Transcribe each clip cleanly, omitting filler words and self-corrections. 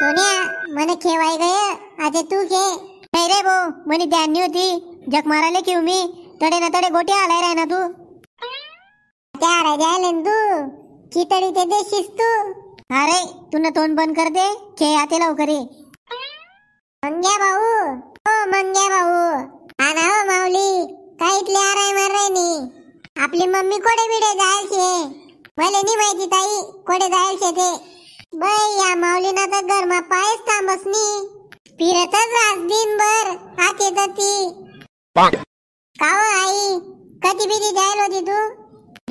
सोन्या मने खेवाय गय आजे तू खे नाही रे भो मनी ध्यान नहीं होती जक माराले क्यों मी तडे ना तडे गोटे आलाय राय ना तू त्या रे जायले तू कितडी ते देशीस तू अरे तू न तोंड बंद कर दे खे आते लवकर मंग्या भाऊ ओ मंग्या भाऊ आना हो माऊली काय इथले आराय मार रे नी आपली मम्मी कोडे बिडे जायचे मला नाही माहिती ताई कोडे जायचे ते बाई या माऊलीना तर घरमा पायच थांबस नी फिरतच रात दिनभर हात येती काव आई कधी बिधी जायला होती तू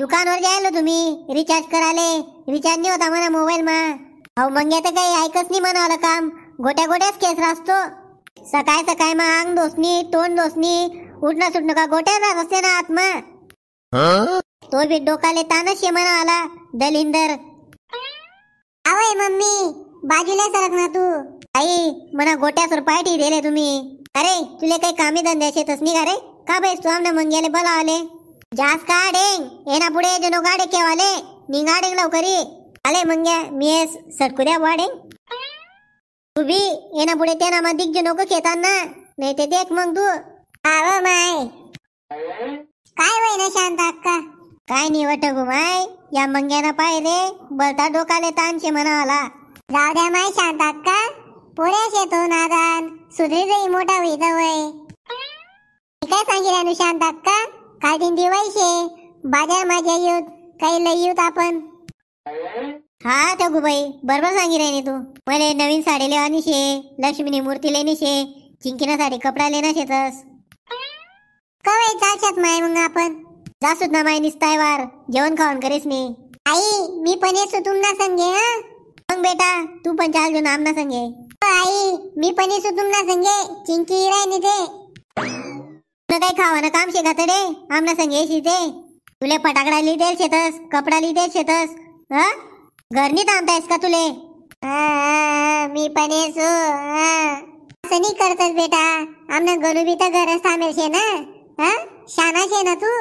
दुकानवर जायलो तुम्ही रिचार्ज कराले रिचार्ज नाही होता म्हणा मोबाईल मा अहो मंग्या तर काही ऐकच नाही म्हणावलं काम गोट्या गोट्याच केस रासतो सकाळ सकाळ मा अंग दोसनी तोंड दोसनी उठणं सुटणं का गोट्या रास असते ना आत्मा तो बी डोकाले तानच शे म्हणावला दलिंदर आवय मम्मी बाजूला सरक ना तू आई मना गोट्यासवर पायटी दिले तुम्ही अरे तुले काही कामी धंद्याचे तसनी का रे का बैस तू आमना मंग्याले बोलावले जास का डेंग एना पुढे जनो गाडे केवाले निंगाडेंग लवकरी आले मंग्या मी सटकू द्या वाडेंग तू बी एना पुढे त्याना मा दिग्ज नको खेताना नाही ते देख मग तू आव माय काय होय ना शांत अक्का काय नाही वाटगू माय या मंग्याना पाय रे बलता डोकाले तानशे म्हणाला जाऊ द्या माय शांत अक्का पोऱ्याच येतो नादान सुधरी जाई मोठा होईत वय काय सांगितलं नु शांत अक्का काय दिन दिवायशे बाजार माझ्या येऊत काही लई येऊत आपण हा तगूबाई बरोबर सांगी रे तू मला नवीन साडी लेवानी शे लक्ष्मीनी मूर्ती लेनी शे चिंकीना साडी कपडा लेना शेतस कवय चालशात माय मग आपण जासूत ना माय निसताय वार जेवण खाऊन करेस नी आई मी पण येसो तुमना संगे हा मग बेटा तू पण चाल जो नाम ना संगे आई मी पण येसो तुमना संगे चिंकी राय ते न काही खावाना काम शे गातडे आमना संगे येशी ते तुले फटाकडा ली देल शेतस कपडा ली देल शेतस हा घर नी थांबतायस का तुले मी पण येसो असं नाही करतस बेटा आमना गणू बी तर घरच थांबेल शे ना हा शाना शे ना तू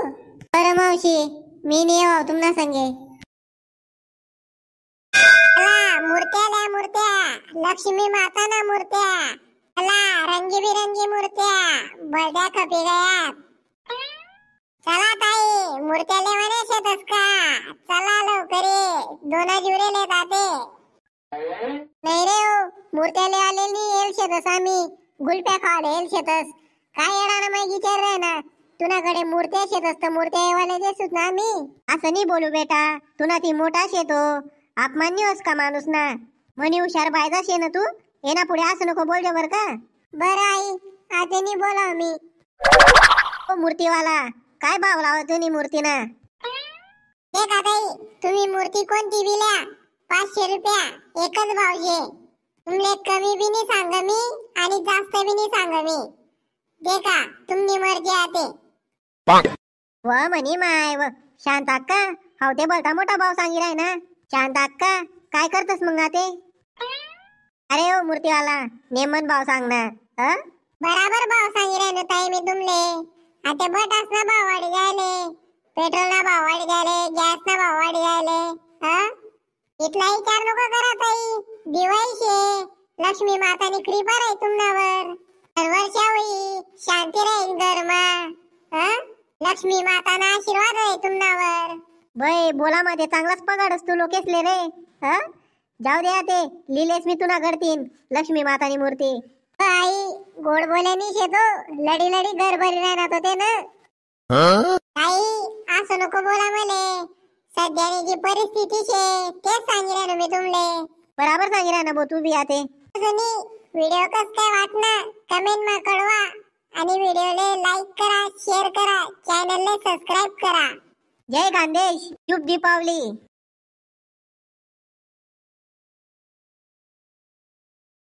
बरं मावशी मी नाही येऊ तुमना संगे मूर्त्या मूर्त्या लक्ष्मी माता ना मूर्त्या चला रंगीबिरंगी मूर्त्या बर्ड्या खपी गयात चला ताई मूर्त्या लेवाने शेतस का चला लवकर दोना जुरे ले जाते नाही रे हो मूर्त्या ले आलेली येल शेतस आम्ही गुलप्या खावाले येल शेतस काय येणार ना माहिती विचार रे ना तुनाकडे मूर्त्या शेतस तर मूर्त्या येवाले देसूत ना आम्ही असं नाही बोलू बेटा तुना ती मोठा शेतो अपमान्य होस का माणूस ना मनी हुशार बायदा शे ना तू येना पुढे असं नको बोलजो बर का बरं आई आता नाही बोला मी ओ मूर्तीवाला काय भाव लावत तुम्ही मूर्ती ना देखा ताई तुम्ही मूर्ती कोणती दिल्या 500 रुपया एकच भाव शे तुमले कमी बी नाही सांग मी आणि जास्त बी नाही सांग मी देखा तुमनी मर्जी आते व म्हणी माय व शांत अक्का हाव ते बोलता मोठा भाव सांगी राय ना शांत अक्का काय करतस मग आते अरे ओ मूर्तीवाला नेमन भाव सांग ना बराबर भाव सांगी राय ना ताई मी तुमले आता बटास ना भाव वाढ गायले पेट्रोल ना भाव वाढ गायले गॅस ना भाव वाढ गायले इतला विचार नको करा ताई दिवाळी शे लक्ष्मी मातानी कृपा राही तुमनावर वर्षा होई शांती राहील घरमा लक्ष्मी माताना आशीर्वाद आहे तुमनावर बय बोला मध्ये चांगलाच पगाडस तू लोकेसले रे जाऊ दे ते लिलेस मी तुना करतीन लक्ष्मी मातानी मूर्ती आई गोड बोल्यानी शेतो लडी लडी घर भरी राहणार होते ना आई असं नको बोला मले सध्यानी जी परिस्थिती शे तेच सांगी राहिलो मी तुमले बराबर सांगी राहिलो बो तू बी आते व्हिडिओ कस काय वाटना कमेंट मा कळवा आणि व्हिडिओले लाईक करा शेअर करा चॅनलले सबस्क्राइब करा जय खानदेश शुभ दीपावली।